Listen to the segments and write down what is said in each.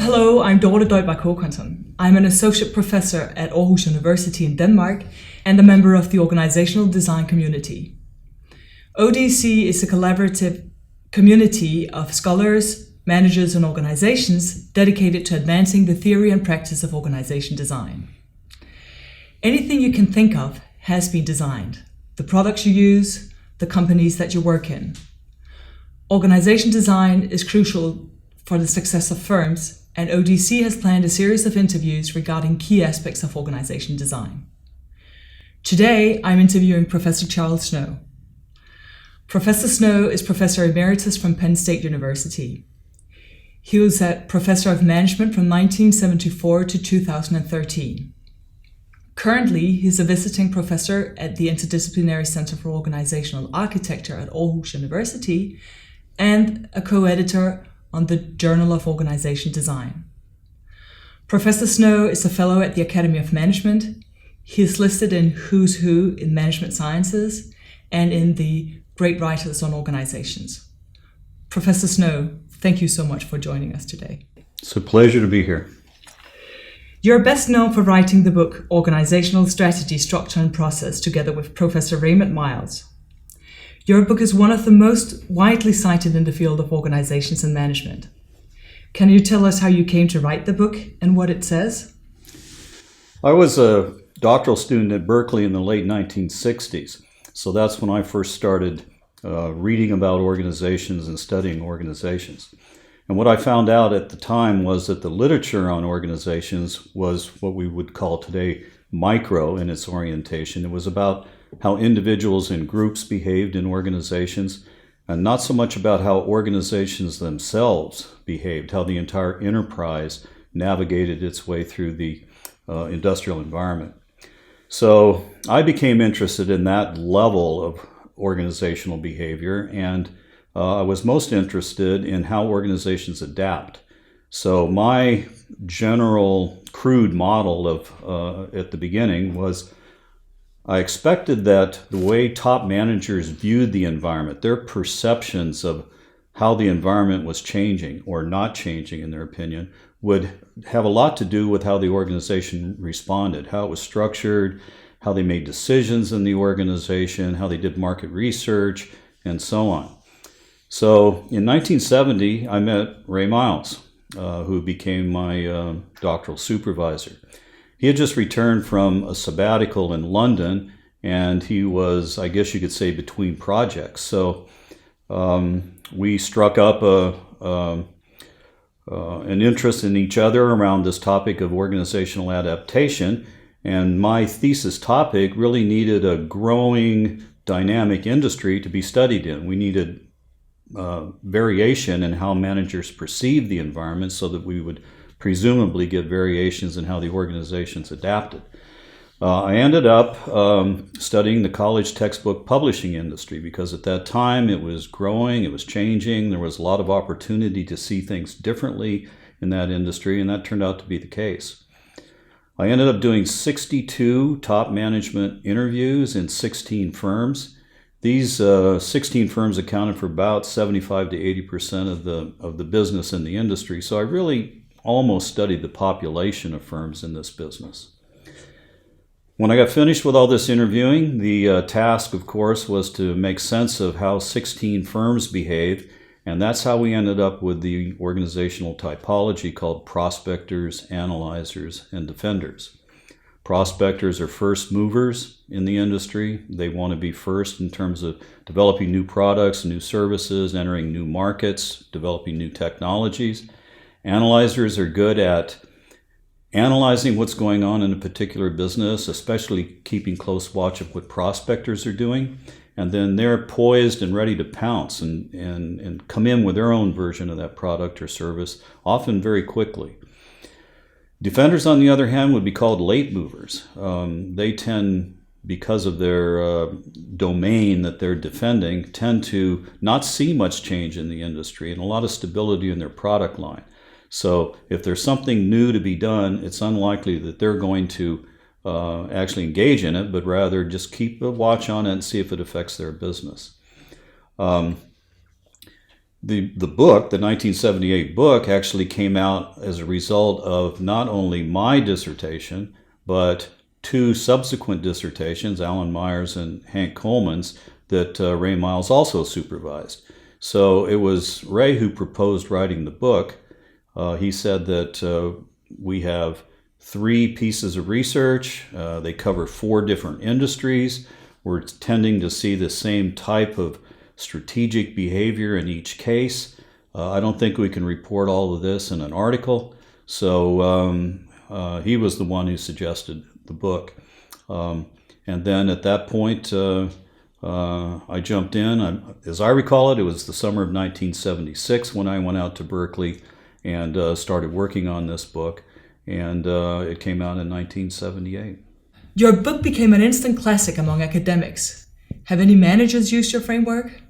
Hello, I'm Dorthe Håkonsson. I'm an associate professor at Aarhus University in Denmark and a member of the organizational design community. ODC is a collaborative community of scholars, managers, and organizations dedicated to advancing the theory and practice of organization design. Anything you can think of has been designed. The products you use, the companies that you work in. Organization design is crucial for the success of firms, and ODC has planned a series of interviews regarding key aspects of organization design. Today, I'm interviewing Professor Charles Snow. Professor Snow is Professor Emeritus from Penn State University. He was a Professor of Management from 1974 to 2013. Currently, he's a visiting professor at the Interdisciplinary Center for Organizational Architecture at Aarhus University and a co-editor on the Journal of Organization Design. Professor Snow is a fellow at the Academy of Management. He is listed in Who's Who in Management Sciences and in the Great Writers on Organizations. Professor Snow, thank you so much for joining us today. It's a pleasure to be here. You're best known for writing the book Organizational Strategy, Structure and Process together with Professor Raymond Miles. Your book is one of the most widely cited in the field of organizations and management. Can you tell us how you came to write the book and what it says? I was a doctoral student at Berkeley in the late 1960s, so that's when I first started reading about organizations and studying organizations. And what I found out at the time was that the literature on organizations was what we would call today micro in its orientation. It was about how individuals and groups behaved in organizations, and not so much about how organizations themselves behaved, how the entire enterprise navigated its way through the industrial environment. So I became interested in that level of organizational behavior, and I was most interested in how organizations adapt. So my general crude model of at the beginning was I expected that the way top managers viewed the environment, their perceptions of how the environment was changing or not changing in their opinion, would have a lot to do with how the organization responded, how it was structured, how they made decisions in the organization, how they did market research, and so on. So in 1970, I met Ray Miles, who became my doctoral supervisor. He had just returned from a sabbatical in London, and he was, I guess you could say, between projects. So we struck up an interest in each other around this topic of organizational adaptation, and my thesis topic really needed a growing dynamic industry to be studied in. We needed variation in how managers perceive the environment so that we would presumably get variations in how the organizations adapted. I ended up studying the college textbook publishing industry because at that time it was growing, it was changing, there was a lot of opportunity to see things differently in that industry, and that turned out to be the case. I ended up doing 62 top management interviews in 16 firms. These 16 firms accounted for about 75 to 80% of the business in the industry, so I really almost studied the population of firms in this business. When I got finished with all this interviewing, the task, of course, was to make sense of how 16 firms behaved, and that's how we ended up with the organizational typology called prospectors, analyzers, and defenders. Prospectors are first movers in the industry. They want to be first in terms of developing new products, new services, entering new markets, developing new technologies. Analyzers are good at analyzing what's going on in a particular business, especially keeping close watch of what prospectors are doing. And then they're poised and ready to pounce and come in with their own version of that product or service, often very quickly. Defenders, on the other hand, would be called late movers. They tend, because of their domain that they're defending, tend to not see much change in the industry and a lot of stability in their product line. So if there's something new to be done, it's unlikely that they're going to actually engage in it, but rather just keep a watch on it and see if it affects their business. The book, the 1978 book, actually came out as a result of not only my dissertation, but two subsequent dissertations, Alan Myers and Hank Coleman's, that Ray Miles also supervised. So it was Ray who proposed writing the book. He said that we have 3 pieces of research. They cover 4 different industries. We're tending to see the same type of strategic behavior in each case. I don't think we can report all of this in an article. So he was the one who suggested the book. And then at that point, I jumped in. As I recall it, it was the summer of 1976 when I went out to Berkeley and started working on this book. And it came out in 1978. Your book became an instant classic among academics. Have any managers used your framework?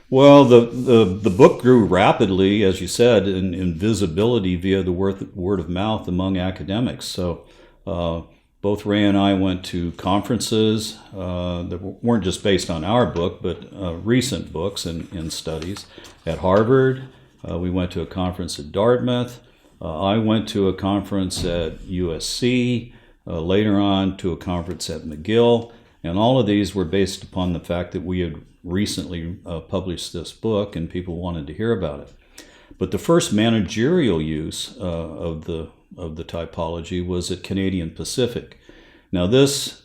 Well, the book grew rapidly, as you said, in visibility via the word of mouth among academics. So both Ray and I went to conferences that weren't just based on our book, but recent books and studies at Harvard. We went to a conference at Dartmouth. I went to a conference at USC, later on to a conference at McGill, and all of these were based upon the fact that we had recently published this book and people wanted to hear about it. But the first managerial use of the typology was at Canadian Pacific. Now this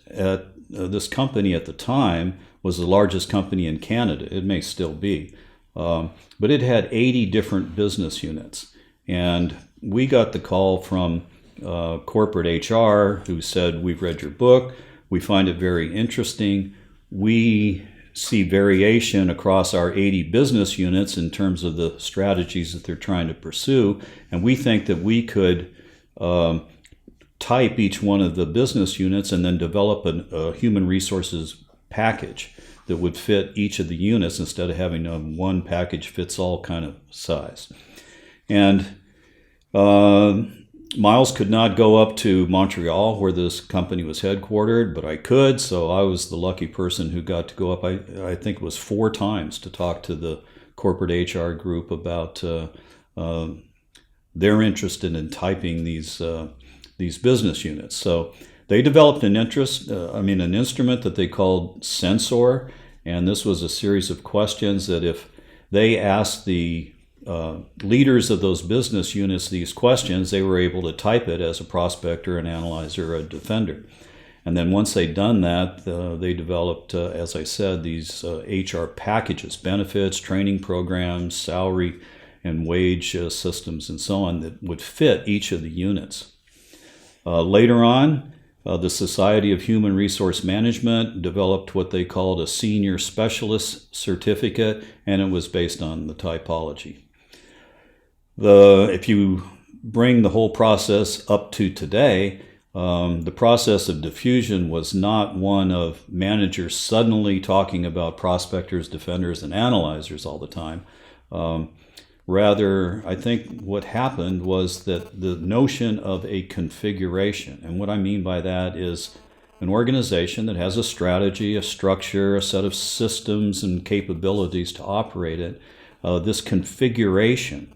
company at the time was the largest company in Canada. It may still be, but it had 80 different business units, and we got the call from corporate HR who said, "We've read your book. We find it very interesting. We see variation across our 80 business units in terms of the strategies that they're trying to pursue, and we think that we could type each one of the business units and then develop a human resources package that would fit each of the units instead of having a one package fits all kind of size." And Miles could not go up to Montreal where this company was headquartered, but I could, so I was the lucky person who got to go up. I think it was 4 times to talk to the corporate HR group about their interest in typing these business units. So they developed an instrument that they called Sensor, and this was a series of questions that if they asked the leaders of those business units these questions, they were able to type it as a prospector, an analyzer, or a defender. And then once they'd done that, they developed, as I said, these HR packages, benefits, training programs, salary and wage systems, and so on that would fit each of the units. Later on, the Society of Human Resource Management developed what they called a Senior Specialist Certificate, and it was based on the typology. If you bring the whole process up to today, the process of diffusion was not one of managers suddenly talking about prospectors, defenders, and analyzers all the time. Rather, I think what happened was that the notion of a configuration, and what I mean by that is an organization that has a strategy, a structure, a set of systems and capabilities to operate it, this configuration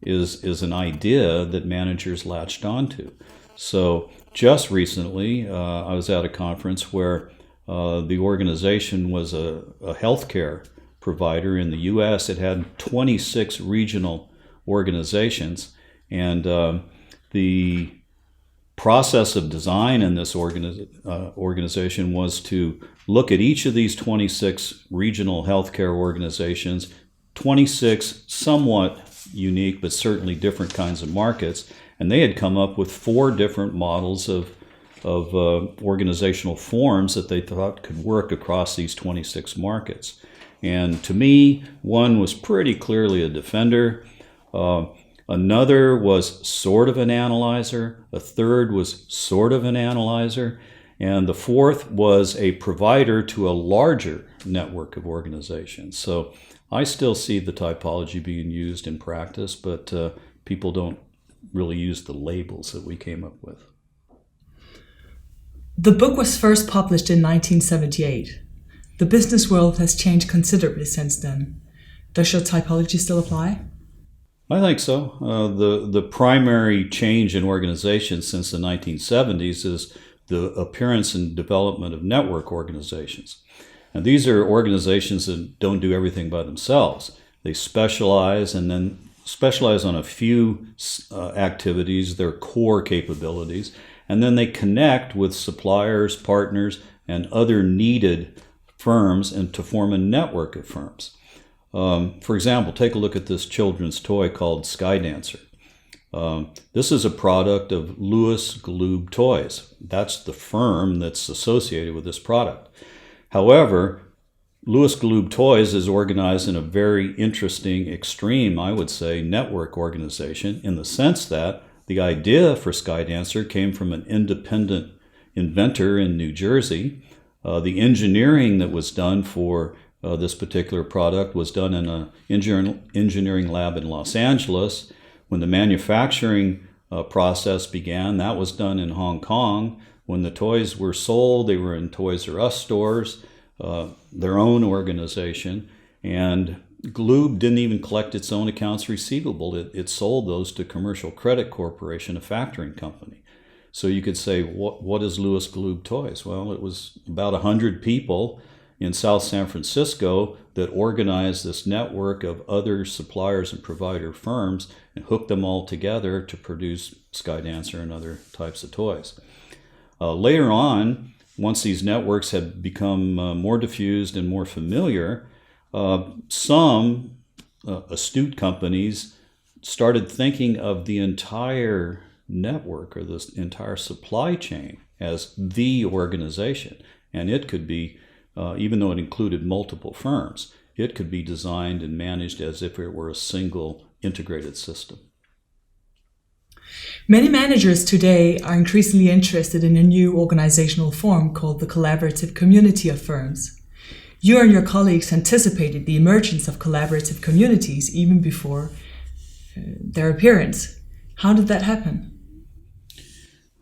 is an idea that managers latched onto. So just recently, I was at a conference where the organization was a healthcare provider in the U.S. It had 26 regional organizations, and the process of design in this organization was to look at each of these 26 regional healthcare organizations, 26 somewhat unique but certainly different kinds of markets, and they had come up with 4 different models of organizational forms that they thought could work across these 26 markets. And to me, one was pretty clearly a defender, another was sort of an analyzer, a third was sort of an analyzer, and the fourth was a provider to a larger network of organizations. So I still see the typology being used in practice, but people don't really use the labels that we came up with. The book was first published in 1978. The business world has changed considerably since then. Does your typology still apply? I think so. The primary change in organizations since the 1970s is the appearance and development of network organizations. And these are organizations that don't do everything by themselves. They specialize and then specialize on a few activities, their core capabilities, and then they connect with suppliers, partners, and other needed firms and to form a network of firms. For example, take a look at this children's toy called Skydancer. This is a product of Louis Glube Toys. That's the firm that's associated with this product. However, Louis Glube Toys is organized in a very interesting, extreme, I would say, network organization in the sense that the idea for Skydancer came from an independent inventor in New Jersey. The engineering that was done for this particular product was done in an engineering lab in Los Angeles. When the manufacturing process began, that was done in Hong Kong. When the toys were sold, they were in Toys R Us stores, their own organization. And Glube didn't even collect its own accounts receivable. It sold those to Commercial Credit Corporation, a factoring company. So you could say, what is Louis Glube Toys? Well, it was about 100 people in South San Francisco that organized this network of other suppliers and provider firms and hooked them all together to produce Skydancer and other types of toys. Later on, once these networks had become more diffused and more familiar, some astute companies started thinking of the entire network or this entire supply chain as the organization. And it could be, even though it included multiple firms, it could be designed and managed as if it were a single integrated system. Many managers today are increasingly interested in a new organizational form called the collaborative community of firms. You and your colleagues anticipated the emergence of collaborative communities even before their appearance. How did that happen?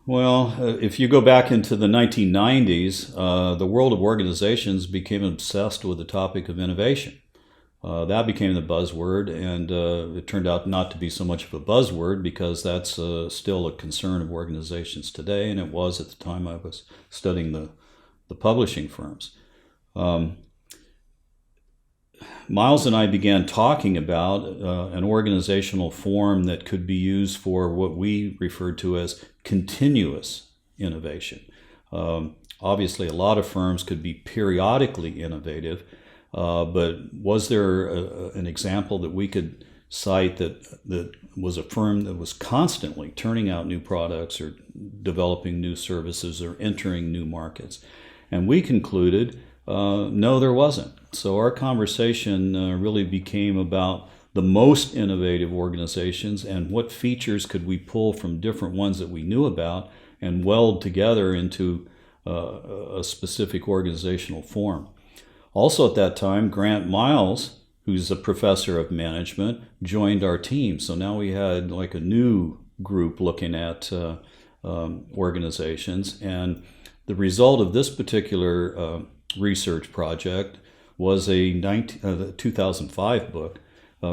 Well, if you go back into the 1990s, the world of organizations became obsessed with the topic of innovation. That became the buzzword, and it turned out not to be so much of a buzzword because that's still a concern of organizations today, and it was at the time I was studying the publishing firms. Miles and I began talking about an organizational form that could be used for what we referred to as continuous innovation. Obviously, a lot of firms could be periodically innovative, but was there an example that we could cite that was a firm that was constantly turning out new products or developing new services or entering new markets? And we concluded, no, there wasn't. So our conversation really became about the most innovative organizations and what features could we pull from different ones that we knew about and weld together into a specific organizational form. Also at that time, Grant Miles, who's a professor of management, joined our team. So now we had like a new group looking at organizations. And the result of this particular research project was a 2005 book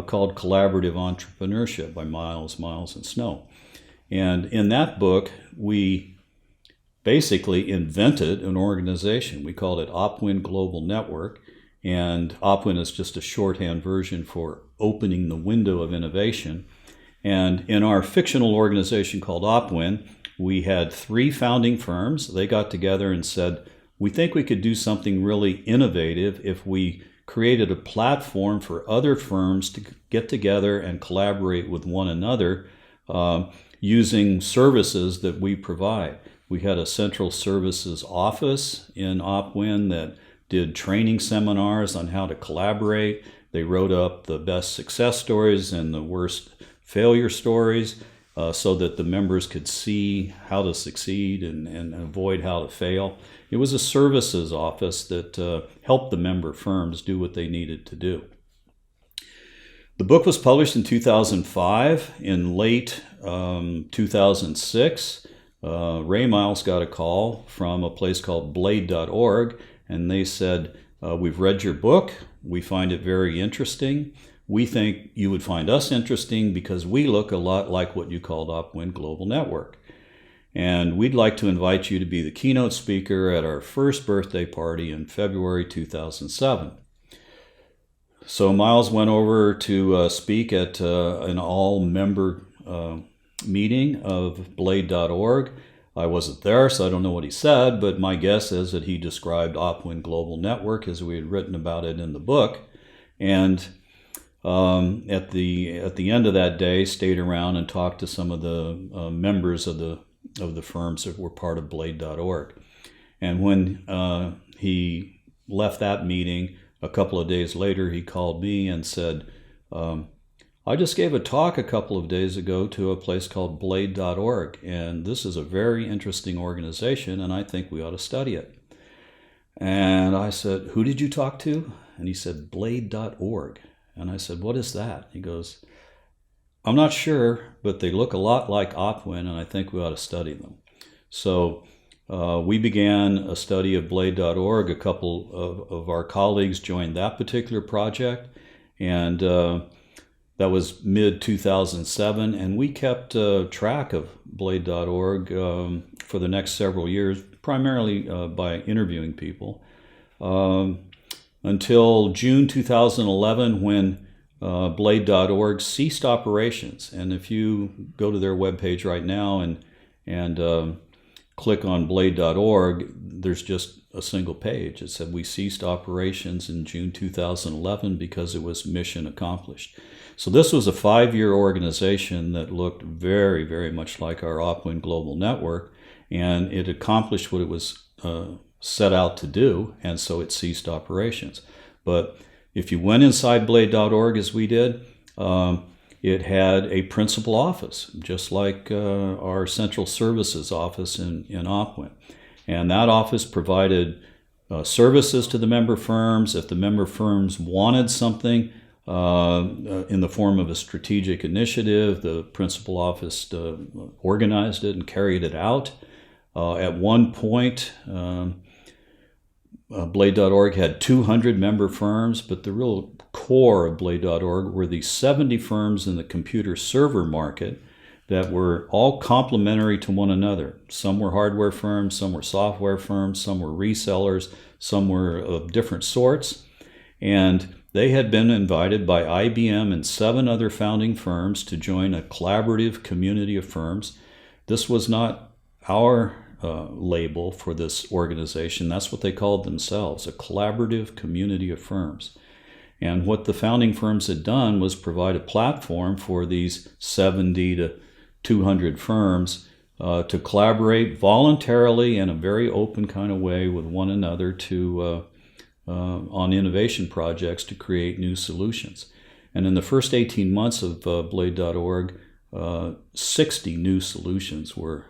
called Collaborative Entrepreneurship by Miles and Snow. And in that book, we basically invented an organization. We called it Opwin Global Network, and Opwin is just a shorthand version for opening the window of innovation. And in our fictional organization called Opwin, we had 3 founding firms. They got together and said, we think we could do something really innovative if we created a platform for other firms to get together and collaborate with one another using services that we provide. We had a central services office in Opwin that did training seminars on how to collaborate. They wrote up the best success stories and the worst failure stories so that the members could see how to succeed and avoid how to fail. It was a services office that helped the member firms do what they needed to do. The book was published in 2005. In late 2006, Ray Miles got a call from a place called blade.org, and they said, we've read your book. We find it very interesting. we think you would find us interesting because we look a lot like what you called Upwind Global Network. And we'd like to invite you to be the keynote speaker at our first birthday party in February 2007. So Miles went over to speak at an all-member meeting of Blade.org. I wasn't there, so I don't know what he said, but my guess is that he described Upwind Global Network as we had written about it in the book. And at the end of that day, stayed around and talked to some of the members of the firms that were part of Blade.org. And when he left that meeting, a couple of days later, he called me and said, I just gave a talk a couple of days ago to a place called Blade.org, and this is a very interesting organization, and I think we ought to study it. And I said, who did you talk to? And he said, Blade.org. And I said, what is that? He goes, I'm not sure, but they look a lot like Upwind, and I think we ought to study them. So we began a study of Blade.org. A couple of our colleagues joined that particular project, and that was mid-2007, and we kept track of Blade.org for the next several years, primarily by interviewing people, until June 2011, when Blade.org ceased operations. And if you go to their webpage right now and click on Blade.org, there's just a single page. It said we ceased operations in June 2011 because it was mission accomplished. So this was a 5-year organization that looked very, very much like our Upwind Global Network, and it accomplished what it was set out to do, and so it ceased operations. But if you went inside Blade.org as we did, it had a principal office, just like our central services office in Upwind. And that office provided services to the member firms. If the member firms wanted something in the form of a strategic initiative, the principal office organized it and carried it out. At one point, Blade.org had 200 member firms, but the real core of Blade.org were the 70 firms in the computer server market that were all complementary to one another. Some were hardware firms, some were software firms, some were resellers, some were of different sorts. And they had been invited by IBM and 7 other founding firms to join a collaborative community of firms. This was not our label for this organization. That's what they called themselves, a collaborative community of firms. And what the founding firms had done was provide a platform for these 70 to 200 firms to collaborate voluntarily in a very open kind of way with one another to on innovation projects to create new solutions. And in the first 18 months of Blade.org, 60 new solutions were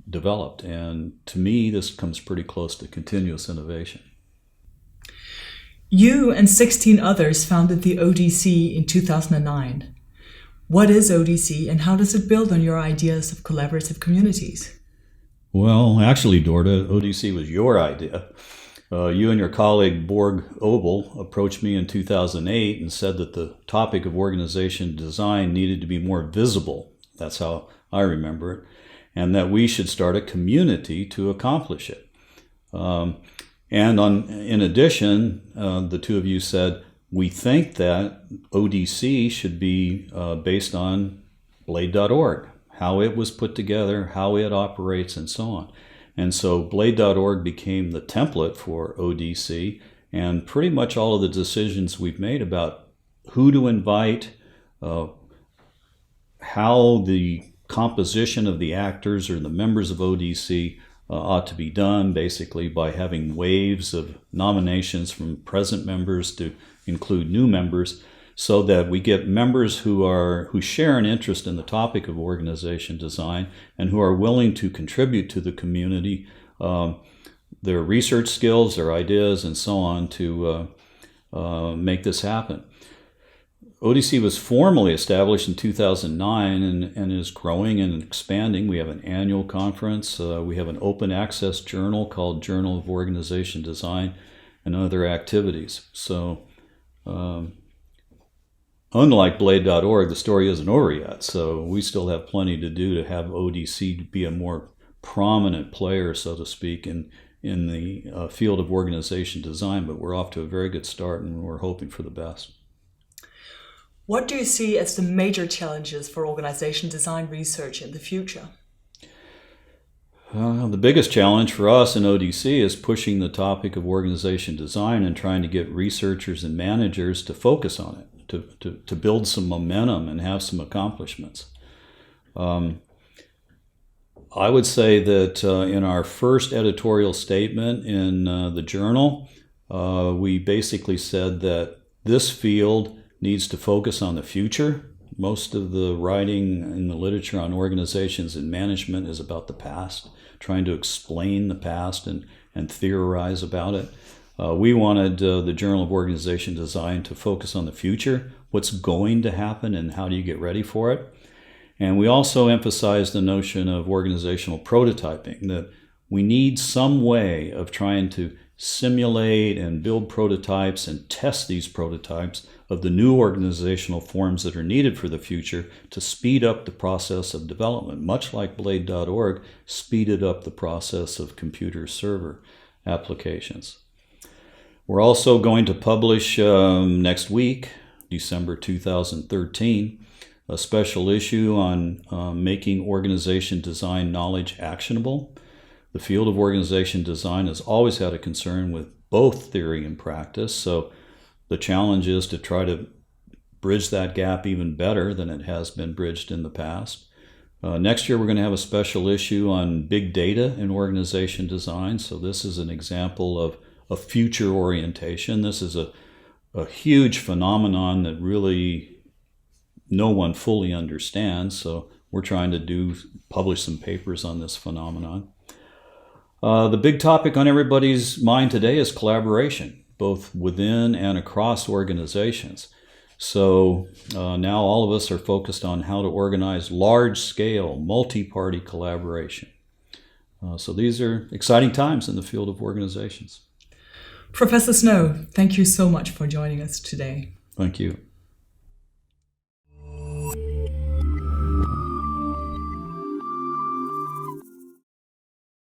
developed. And to me, this comes pretty close to continuous innovation. You and 16 others founded the ODC in 2009. What is ODC and how does it build on your ideas of collaborative communities? Well, actually, Dorthe, ODC was your idea. You and your colleague Borg Obel approached me in 2008 and said that the topic of organization design needed to be more visible. That's how I remember it. And that we should start a community to accomplish it. In addition, the two of you said, we think that ODC should be based on Blade.org, how it was put together, how it operates, and so on. And so Blade.org became the template for ODC, and pretty much all of the decisions we've made about who to invite, how the composition of the actors or the members of ODC ought to be done, basically by having waves of nominations from present members to include new members, so that we get members who share an interest in the topic of organization design and who are willing to contribute to the community, their research skills, their ideas, and so on to make this happen. ODC was formally established in 2009 and is growing and expanding. We have an annual conference. We have an open access journal called Journal of Organization Design and other activities. So unlike Blade.org, the story isn't over yet. So we still have plenty to do to have ODC be a more prominent player, so to speak, in the field of organization design. But we're off to a very good start, and we're hoping for the best. What do you see as the major challenges for organization design research in the future? The biggest challenge for us in ODC is pushing the topic of organization design and trying to get researchers and managers to focus on it, to build some momentum and have some accomplishments. I would say that in our first editorial statement in the journal, we basically said that this field needs to focus on the future. Most of the writing in the literature on organizations and management is about the past, trying to explain the past and theorize about it. We wanted the Journal of Organization Design to focus on the future, what's going to happen and how do you get ready for it. And we also emphasized the notion of organizational prototyping, that we need some way of trying to simulate and build prototypes and test these prototypes of the new organizational forms that are needed for the future to speed up the process of development, much like Blade.org speeded up the process of computer server applications. We're also going to publish next week, December 2013, a special issue on making organization design knowledge actionable. The field of organization design has always had a concern with both theory and practice, so the challenge is to try to bridge that gap even better than it has been bridged in the past. Next year, we're going to have a special issue on big data in organization design. So this is an example of a future orientation. This is a huge phenomenon that really no one fully understands. So we're trying to publish some papers on this phenomenon. The big topic on everybody's mind today is collaboration, both within and across organizations. So now all of us are focused on how to organize large-scale, multi-party collaboration. So these are exciting times in the field of organizations. Professor Snow, thank you so much for joining us today. Thank you.